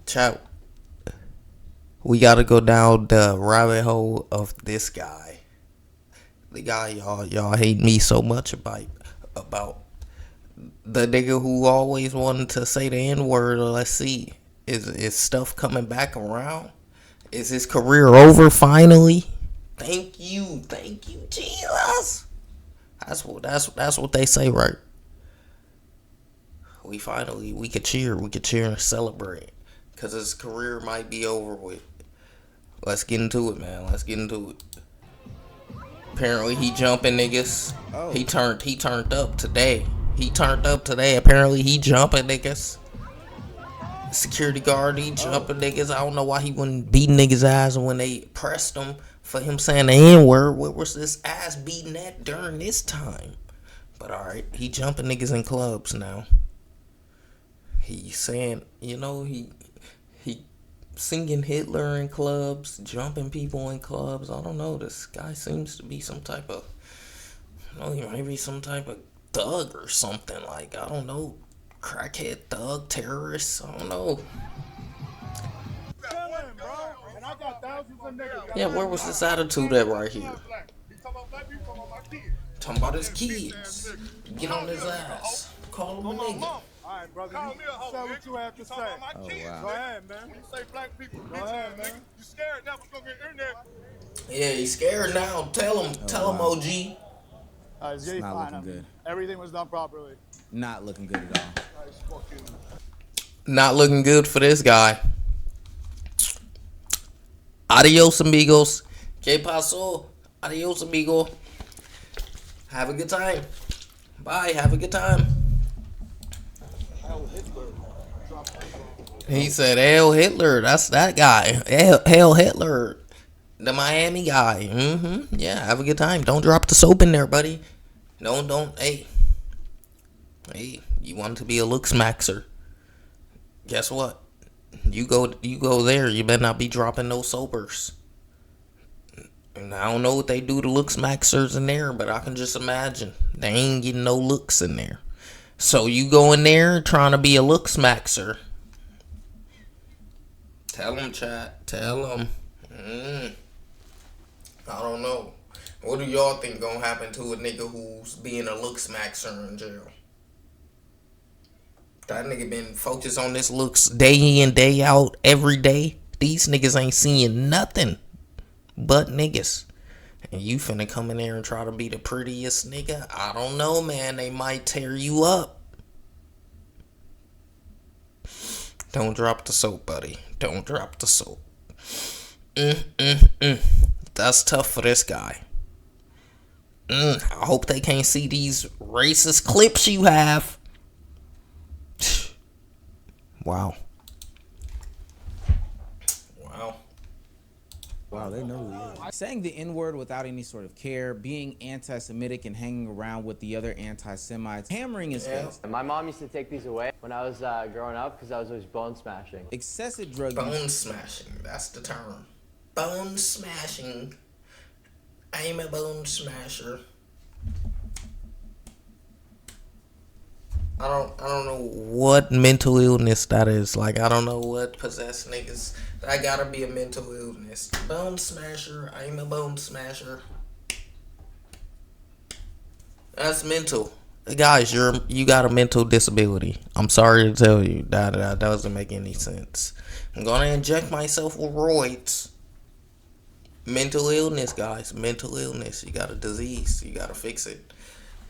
Chat. We gotta go down the rabbit hole of this guy. The guy y'all hate me so much about the nigga who always wanted to say the N word. Let's see, is stuff coming back around? Is his career over finally? Thank you, Jesus. That's what they say, right? We could cheer and celebrate, cause his career might be over with. Let's get into it, man. Let's get into it. Apparently he jumping niggas. Oh. He turned up today. Apparently he jumping niggas. Security guard, he jumping niggas. I don't know why he wouldn't beat niggas' ass when they pressed him for him saying the N-word. Where was this ass beating at during this time? But alright, he jumping niggas in clubs now. He saying, he singing Hitler in clubs, jumping people in clubs. I don't know. This guy seems to be some type of, he might be some type of thug or something. Like, I don't know, crackhead thug, terrorist. I don't know. Yeah, where was this attitude at right here? Talking about his kids. Get on his ass. Call him a nigga. Alright, brother, say what you have to say. Oh, wow. Go ahead, man. You say black people. Go ahead, man. You scared now? We're gonna get in there. Yeah, he's scared now. Tell him, OG. It's not looking good. Everything was done properly. Not looking good at all. Not looking good for this guy. Adios, amigos. Que paso? Adios, amigo. Have a good time. Bye. Have a good time. He said, "Hail Hitler." That's that guy. Hail Hitler, the Miami guy. Yeah, have a good time. Don't drop the soap in there, buddy. Don't. Hey, you want to be a looks maxer? Guess what? You go there. You better not be dropping no soapers. And I don't know what they do to looks maxers in there, but I can just imagine they ain't getting no looks in there. So you go in there trying to be a looks maxer. Tell him, chat. Tell him. I don't know. What do y'all think gonna happen to a nigga who's being a looks maxer in jail? That nigga been focused on this looks day in, day out, every day. These niggas ain't seeing nothing but niggas. And you finna come in there and try to be the prettiest nigga? I don't know, man. They might tear you up. Don't drop the soap, buddy. Don't drop the soap. That's tough for this guy. I hope they can't see these racist clips you have. Wow. Wow, they know. Saying the N-word without any sort of care, being anti-Semitic and hanging around with the other anti-Semites, hammering his face. My mom used to take these away when I was growing up because I was always bone smashing. Excessive drug use. Bone smashing, that's the term. Bone smashing. I'm a bone smasher. I don't know what mental illness that is. Like, I don't know what possessed niggas. That gotta be a mental illness. Bone smasher. I'm a bone smasher. That's mental. Guys, you got a mental disability. I'm sorry to tell you that doesn't make any sense. I'm gonna inject myself with roids. Mental illness, guys. Mental illness. You got a disease. You gotta fix it.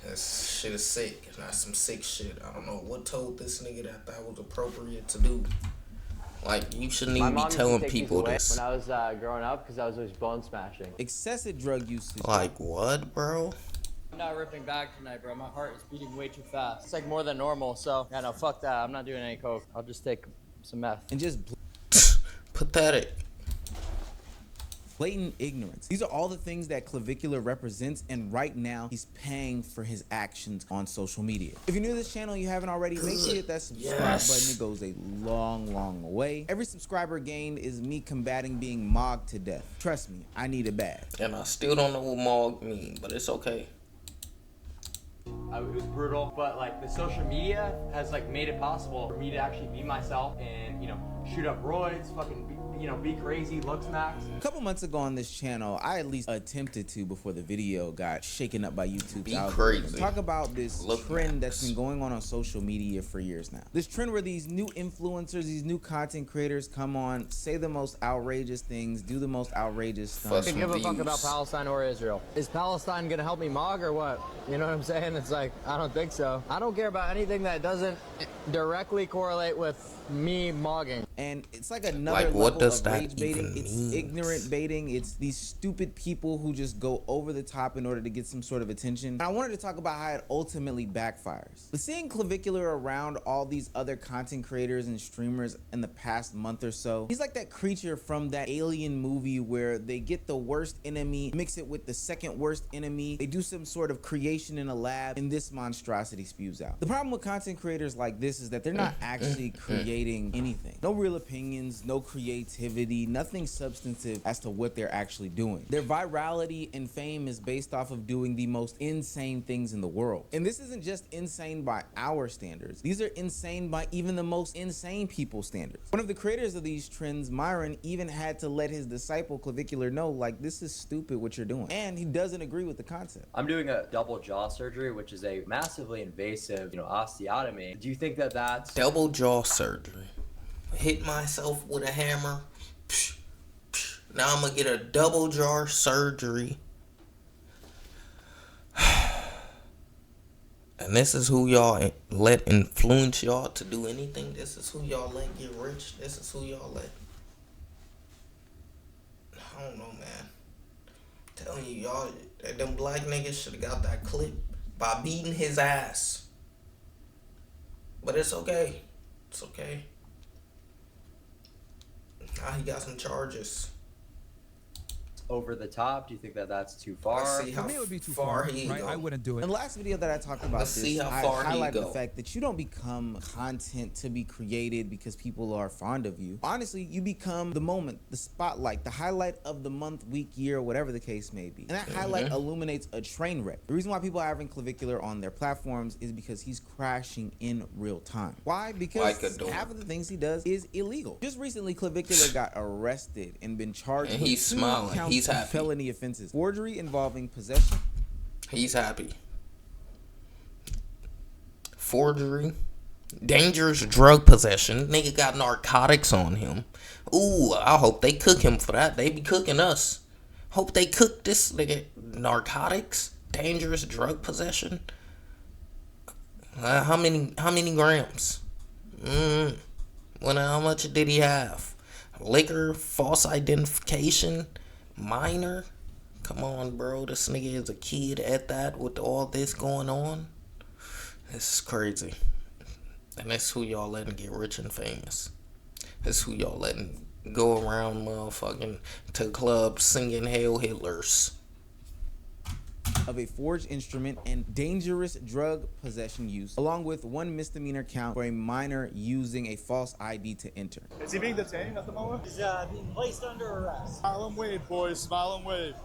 This shit is sick. That's some sick shit. I don't know what told this nigga that was appropriate to do. Like, you shouldn't even be telling people this. When I was growing up because I was always bone smashing. Excessive drug use. Like what, bro? I'm not ripping back tonight, bro. My heart is beating way too fast. It's like more than normal, so yeah, no, fuck that. I'm not doing any coke. I'll just take some meth. And just pathetic. Blatant ignorance. These are all the things that clavicular represents, and right now he's paying for his actions on social media. If you're new to this channel and you haven't already, make sure you hit that subscribe button. It goes a long way. Every subscriber gained is me combating being mogged to death. Trust me, I need it bad. And I still don't know what mog mean, but it's okay. It was brutal, but like the social media has like made it possible for me to actually be myself and, you know, shoot up roids, fucking be crazy, looks max. A couple months ago on this channel, I at least attempted to, before the video got shaken up by YouTube's algorithm, crazy. talk about this Look trend max. that's been going on social media for years now. This trend where these new influencers, these new content creators come on, say the most outrageous things, do the most outrageous stunts. I can give a fuck about Palestine or Israel. Is Palestine gonna help me mog or what? You know what I'm saying? It's like, I don't think so. I don't care about anything that doesn't directly correlate with me mogging. And it's like another Like, level what does of that rage baiting. even It's mean? ignorant baiting. It's these stupid people who just go over the top in order to get some sort of attention. And I wanted to talk about how it ultimately backfires. But seeing Clavicular around all these other content creators and streamers in the past month or so, he's like that creature from that Alien movie where they get the worst enemy, mix it with the second worst enemy, they do some sort of creation in a lab, and this monstrosity spews out. The problem with content creators like this is that they're not actually creating anything. No real opinions, no creativity, nothing substantive as to what they're actually doing. Their virality and fame is based off of doing the most insane things in the world. And this isn't just insane by our standards. These are insane by even the most insane people's standards. One of the creators of these trends, Myron, even had to let his disciple Clavicular know, like, this is stupid what you're doing. And he doesn't agree with the concept. I'm doing a double jaw surgery, which is a massively invasive, osteotomy. Do you think that that's Double jaw surgery. Hit myself with a hammer. Psh, psh. Now I'm gonna get a double jaw surgery. And this is who y'all let influence y'all to do anything. This is who y'all let get rich. This is who y'all let. I don't know, man. I'm telling you, y'all, them black niggas should have got that clip by beating his ass. But it's okay. It's okay. Now he got some charges. over the top? Do you think that that's too far? Let's see how For me, it would be too far far, he right? go. I wouldn't do it. In the last video that I talked about Let's this, see how I far he highlighted the go. fact that you don't become content to be created because people are fond of you. Honestly, you become the moment, the spotlight, the highlight of the month, week, year, whatever the case may be. And that highlight illuminates a train wreck. The reason why people are having Clavicular on their platforms is because he's crashing in real time. Why? Because Like a dog. half of the things he does is illegal. Just recently, Clavicular got arrested and been charged And with he's 2 smiling. counts He's of happy. felony offenses. Forgery involving possession. He's happy. Forgery. Dangerous drug possession. Nigga got narcotics on him. Ooh, I hope they cook him for that. They be cooking us. Hope they cook this nigga. Narcotics. Dangerous drug possession. How many grams? How much did he have? Liquor, false identification, minor. Come on, bro. This nigga is a kid at that with all this going on. This is crazy. And that's who y'all letting get rich and famous. That's who y'all letting go around motherfucking to clubs singing Hail Hitlers. Of a forged instrument and dangerous drug possession use, along with 1 misdemeanor count for a minor using a false ID to enter. Is he being detained at the moment? He's being placed under arrest. Smile and wave, boys. Smile and wave.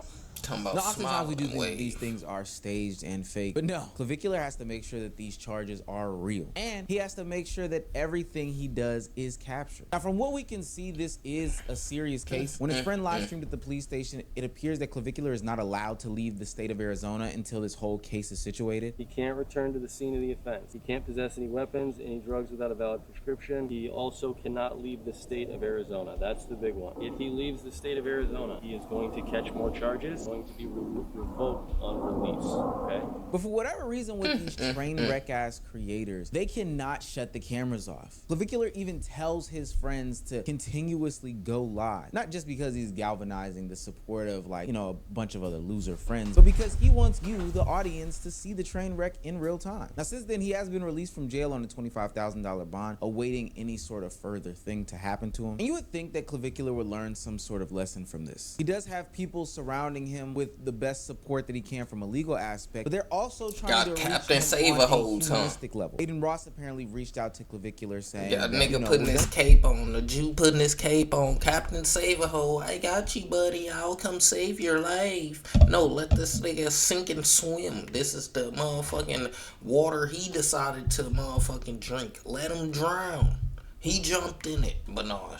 Talking about Now, oftentimes we do think that wave. these things are staged and fake, but no. Clavicular has to make sure that these charges are real, and he has to make sure that everything he does is captured. Now, from what we can see, this is a serious case. When his friend live streamed at the police station, it appears that Clavicular is not allowed to leave the state of Arizona until this whole case is situated. He can't return to the scene of the offense. He can't possess any weapons, any drugs without a valid prescription. He also cannot leave the state of Arizona. That's the big one. If he leaves the state of Arizona, he is going to catch more charges, going to be revoked on release, okay? But for whatever reason with these train wreck ass creators, they cannot shut the cameras off. Clavicular even tells his friends to continuously go live. Not just because he's galvanizing the support of a bunch of other loser friends, but because he wants you, the audience, to see the train wreck in real time. Now, since then, he has been released from jail on a $25,000 bond, awaiting any sort of further thing to happen to him. And you would think that Clavicular would learn some sort of lesson from this. He does have people surrounding him with the best support that he can from a legal aspect, but they're also trying Got to reach Captain him Save on a a whole time. humanistic level. Aiden Ross apparently reached out to Clavicular saying Got a that, nigga putting his cape on. The Jew putting his cape on. Captain Save a Hole. I got you, buddy. I'll come save your life. No, let this nigga sink and swim. This is the motherfucking water he decided to motherfucking drink. Let him drown. He jumped in it. But no,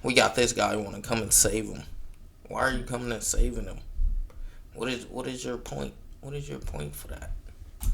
we got this guy who want to come and save him. Why are you coming and saving him? What is your point? What is your point for that?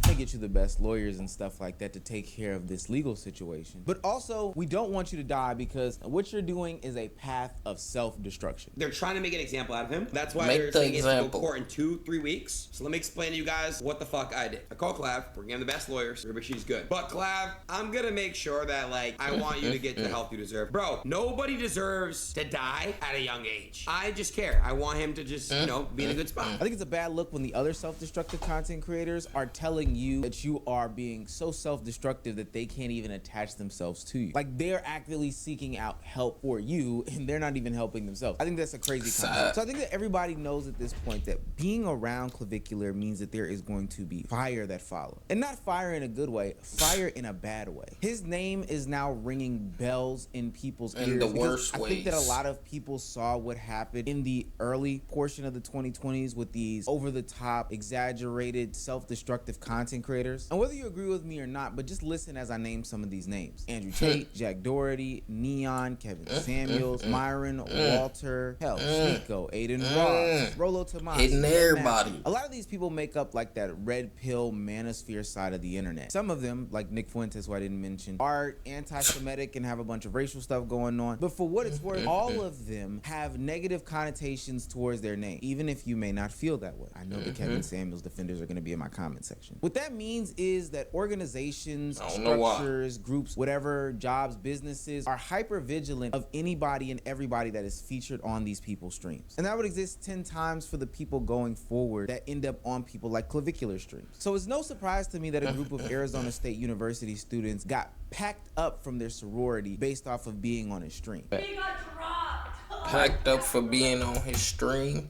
to get you the best lawyers and stuff like that to take care of this legal situation. But also, we don't want you to die because what you're doing is a path of self-destruction. They're trying to make an example out of him. That's why Make they're the saying he has to go to example. court in 2-3 weeks. So let me explain to you guys what the fuck I did. I called Clav. We're getting the best lawyers. Everybody, she's good. But Clav, I'm gonna make sure that, like, I want you to get the help you deserve. Bro, nobody deserves to die at a young age. I just care. I want him to just, you know, be in a good spot. I think it's a bad look when the other self-destructive content creators are telling you that you are being so self-destructive that they can't even attach themselves to you. Like, they're actively seeking out help for you and they're not even helping themselves. I think that's a crazy concept. So I think that everybody knows at this point that being around Clavicular means that there is going to be fire that follows. And not fire in a good way, fire in a bad way. His name is now ringing bells in people's ears. In the because worst I think that a ways. lot of people saw what happened in the early portion of the 2020s with these over-the-top, exaggerated, self-destructive content creators. And whether you agree with me or not, but just listen as I name some of these names. Andrew Tate, Jack Doherty, Neon, Kevin Samuels, Myron, Walter, hell, Sneeko, Aiden Ross, Rolo Tomas. Hitting everybody. A lot of these people make up like that red pill manosphere side of the internet. Some of them, like Nick Fuentes, who I didn't mention, are anti-Semitic and have a bunch of racial stuff going on. But for what it's worth, all of them have negative connotations towards their name, even if you may not feel that way. I know the Kevin Samuels defenders are going to be in my comment section. What that means is that organizations, I don't know why. structures, groups, whatever, jobs, businesses are hyper vigilant of anybody and everybody that is featured on these people's streams. And that would exist 10 times for the people going forward that end up on people like Clavicular streams. So it's no surprise to me that a group of Arizona State University students got packed up from their sorority based off of being on his stream. He got dropped. Packed up for being on his stream.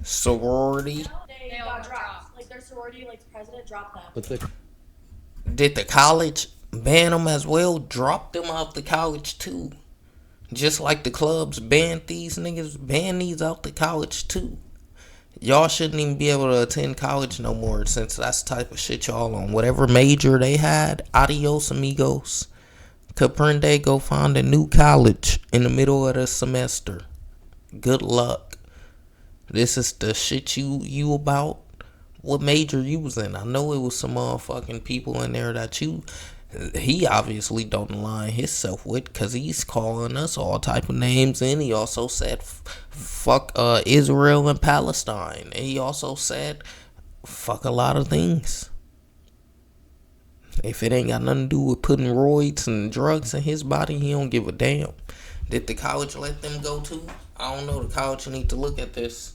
Sorority. They got dropped. Like their sorority, like president dropped them. But the Did the college ban them as well? Dropped them out the college too. Just like the clubs banned these niggas, ban these out the college too. Y'all shouldn't even be able to attend college no more since that's the type of shit y'all on. Whatever major they had, adios amigos. Caprende, go find a new college in the middle of the semester. Good luck. This is the shit you about? What major you was in? I know it was some motherfucking people in there that he obviously don't align himself with, because he's calling us all type of names, and he also said fuck Israel and Palestine, and he also said fuck a lot of things. If it ain't got nothing to do with putting roids and drugs in his body, he don't give a damn. Did the college let them go too? I don't know. The college need to look at this.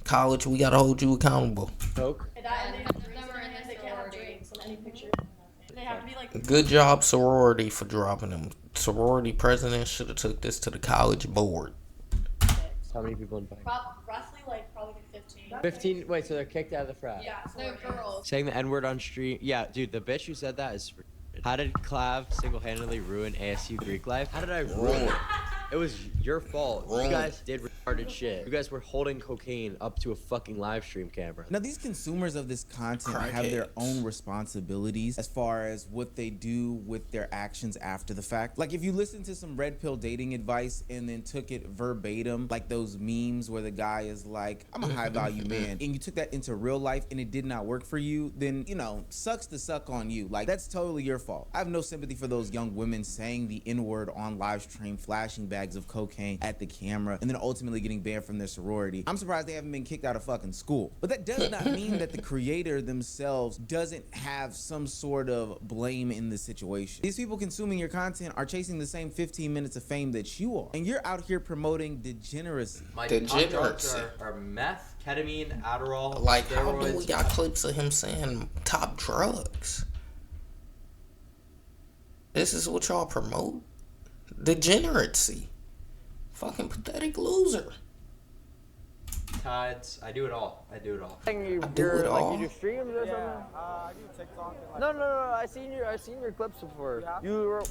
College, we gotta hold you accountable. Coke. And they have drinks in their hands. They can't have drinks in any picture. They have to be like. Good job, sorority, for dropping them. Sorority president should have took this to the college board. How many people invited? Roughly like probably like 15. 15. Wait, so they're kicked out of the frat. Yeah, they're girls. Saying the N-word on stream. Yeah, dude, the bitch who said that is. How did Clav single-handedly ruin ASU Greek life? How did I ruin it? It was your fault. You guys did retarded shit. You guys were holding cocaine up to a fucking live stream camera. Now, these consumers of this content have their own responsibilities as far as what they do with their actions after the fact. Like, if you listen to some red pill dating advice and then took it verbatim, like those memes where the guy is like, I'm a high value man, and you took that into real life and it did not work for you, then, you know, sucks to suck on you. Like, that's totally your fault. I have no sympathy for those young women saying the N-word on live stream, flashing bags of cocaine at the camera, and then ultimately getting banned from their sorority. I'm surprised they haven't been kicked out of fucking school. But that does not mean that the creator themselves doesn't have some sort of blame in the situation. These people consuming your content are chasing the same 15 minutes of fame that you are, and you're out here promoting degeneracy. My Degeneracy. top drugs are meth, ketamine, Adderall, Like, how do steroids. we got clips of him saying top drugs? This is what y'all promote? Degeneracy. Fucking pathetic loser. tides. I do it all. I do it all. You, I do it all. Like you do streams or something? I do TikTok. And, like, No. I seen your clips before. You were.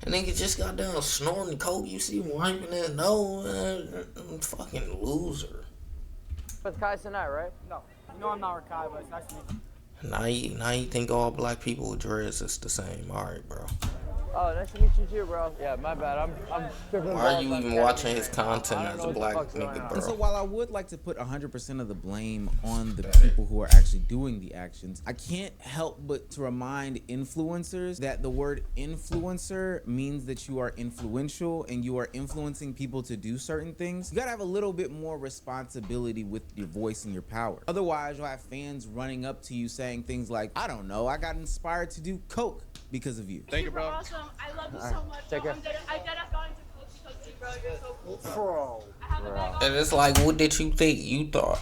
And nigga just got done snorting coke. You see him wiping that nose. Fucking loser. With Kai Sinai, right? no, you know I'm not with Kai, but it's nice to meet you. Now you think all black people with dreads is the same. Alright, bro. Oh, nice to meet you too, bro. Yeah, my bad. I'm tripping. Why are you even watching his content as a black nigga, And so bro? while I would like to put 100% of the blame on the people who are actually doing the actions, I can't help but to remind influencers that the word influencer means that you are influential and you are influencing people to do certain things. You gotta have a little bit more responsibility with your voice and your power. Otherwise, you'll have fans running up to you saying things like, I don't know, I got inspired to do coke because of you. Thank you, bro. Awesome. I love you so much. Take care. I dead up going to coach because of you, bro. You're so cool. Bro. I have a bag on. And it's like, what did you think? You thought,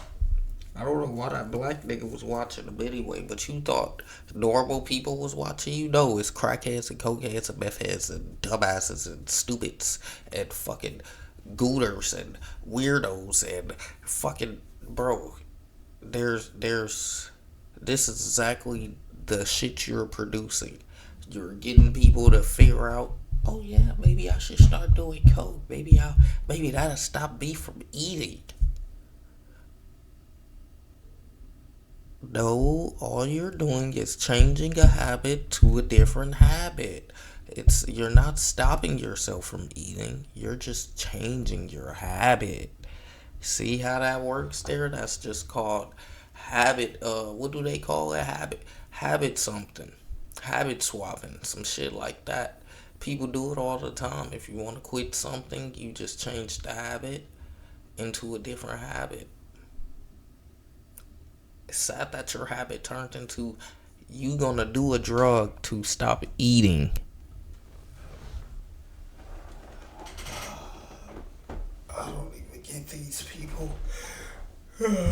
I don't know why that black nigga was watching them anyway, but you thought normal people was watching you? No, it's crackheads and cokeheads and meth heads and dumbasses and stupids and fucking gooners and weirdos and fucking, bro, this is exactly the shit you're producing. You're getting people to figure out, oh yeah, maybe I should start doing coke. Maybe that'll stop me from eating. No, all you're doing is changing a habit to a different habit. You're not stopping yourself from eating. You're just changing your habit. See how that works there? That's just called habit. What do they call it? Habit something. Habit swapping, some shit like that. People do it all the time. If you want to quit something, you just change the habit into a different habit. It's sad that your habit turned into you gonna do a drug to stop eating. I don't even get these people. Rip it.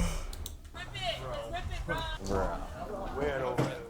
Just rip it, bro.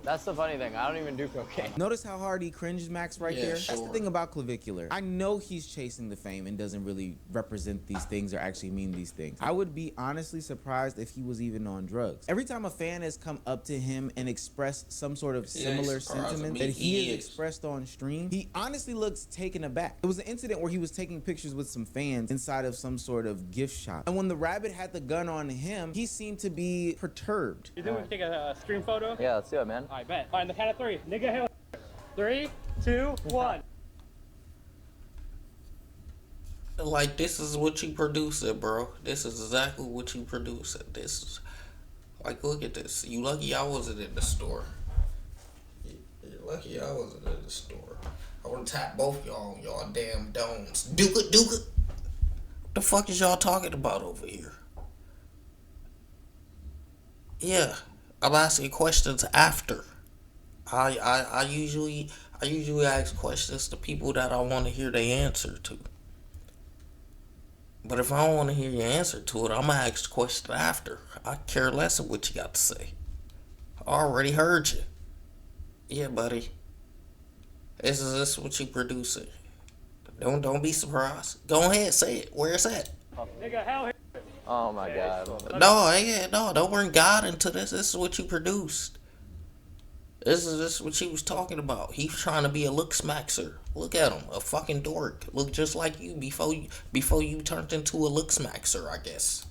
That's the funny thing. I don't even do cocaine. Notice how hard he cringed Max right Yeah, there? That's the sure. thing about clavicular. I know he's chasing the fame and doesn't really represent these things or actually mean these things. I would be honestly surprised if he was even on drugs. Every time a fan has come up to him and expressed some sort of similar sentiment that he has expressed on stream, he honestly looks taken aback. There was an incident where he was taking pictures with some fans inside of some sort of gift shop. And when the rabbit had the gun on him, he seemed to be perturbed. You think we can take a stream photo? Yeah, let's do it, man. I bet. All right, on the count of three. Nigga, hell. 3, 2, 1. Like, this is what you producing, bro. This is exactly what you producing. This is like, look at this. You lucky I wasn't in the store. You're lucky I wasn't in the store. I would have tapped both y'all on y'all damn domes. Duke it. What the fuck is y'all talking about over here? Yeah, I'm asking questions after. I usually ask questions to people that I want to hear the answer to. But if I don't want to hear your answer to it, I'm gonna ask the question after. I care less of what you got to say. I already heard you. Yeah, buddy. This what you producing. Don't be surprised. Go ahead, say it. Where it's at. Nigga, hell. Oh my god. No, don't bring God into this. This is what you produced. This is what she was talking about. He's trying to be a look smaxer. Look at him, a fucking dork. Look just like you before you turned into a look smaxer, I guess.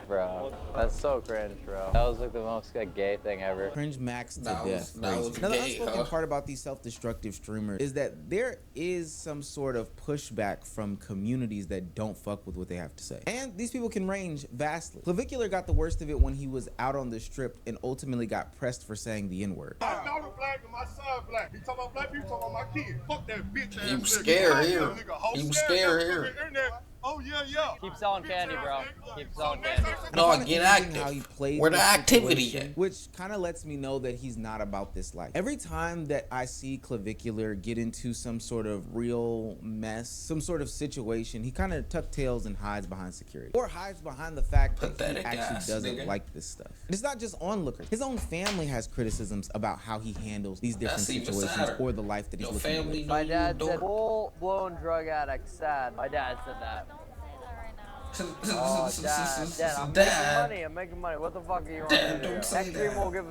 Bro, that's so cringe, bro. That was like the most gay thing ever. Cringe Max to That death. was Now, the gay, unspoken huh? part about these self-destructive streamers is that there is some sort of pushback from communities that don't fuck with what they have to say. And these people can range vastly. Clavicular got the worst of it when he was out on the strip and ultimately got pressed for saying the N-word. My daughter black and my son black. He talking about black people, talking about my kids. Fuck that bitch ass. You was nigga. scared here. Nigga, whole You was scared scared nigga, here. internet. Oh yeah. Keep selling candy, bro. Keep selling candy. No, I find it get interesting how he active. played Where the this activity situation, at? which kind of lets me know that he's not about this life. Every time that I see Clavicular get into some sort of real mess, some sort of situation, he kind of tuck tails and hides behind security, or hides behind the fact that he Pathetic actually ass doesn't nigga. like this stuff. And it's not just onlookers. His own family has criticisms about how he handles these different That's even situations sadder. or the life that he's Your looking to family live. know My you dad said dork. full-blown drug addict sad. My dad said that. Don't say that right now. Oh, Dad, I'm making money. What the fuck are you Dad, want me to don't do? say Next year that. we'll give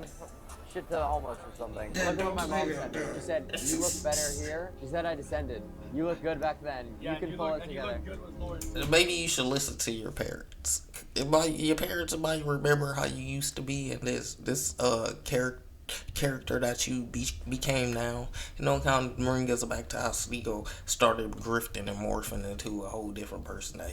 shit to the homeless or something. Dad, Look at what my don't mom say said. that. She said, you look better here. She said I descended. You look good back then. You can pull it together. Maybe you should listen to your parents. Your parents might remember how you used to be and this character that you became now. You know, kind of bring us back to how Sneeko started grifting and morphing into a whole different person that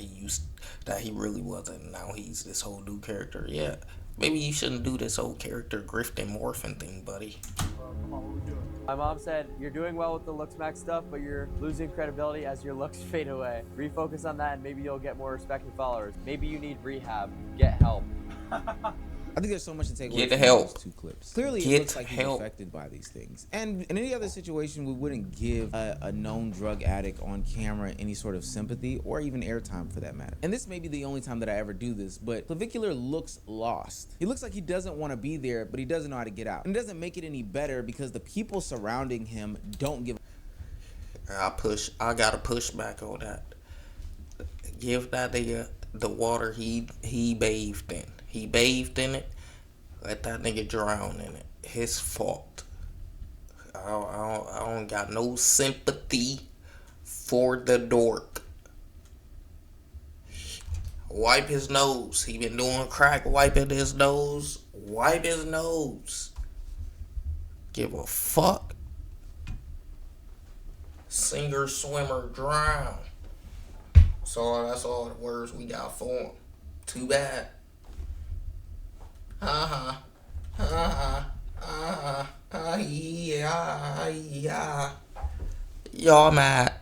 he really wasn't. Now he's this whole new character. Yeah, maybe you shouldn't do this whole character grifting morphing thing, buddy. My mom said, you're doing well with the looks max stuff, but you're losing credibility as your looks fade away. Refocus on that and maybe you'll get more respect and followers. Maybe you need rehab. Get help. I think there's so much to take away Get from help. those two clips. Clearly, Get it looks like he's help. affected by these things. And in any other situation, we wouldn't give a known drug addict on camera any sort of sympathy or even airtime for that matter. And this may be the only time that I ever do this, but Clavicular looks lost. He looks like he doesn't want to be there, but he doesn't know how to get out. And it doesn't make it any better because the people surrounding him don't give I gotta push back on that. Give that nigga the water he bathed in. He bathed in it. Let that nigga drown in it. His fault. I don't got no sympathy for the dork. Wipe his nose. He been doing crack, wiping his nose. Wipe his nose. Give a fuck. Singer, swimmer, drown. So that's all the words we got for him. Too bad. Yeah. Y'all mad.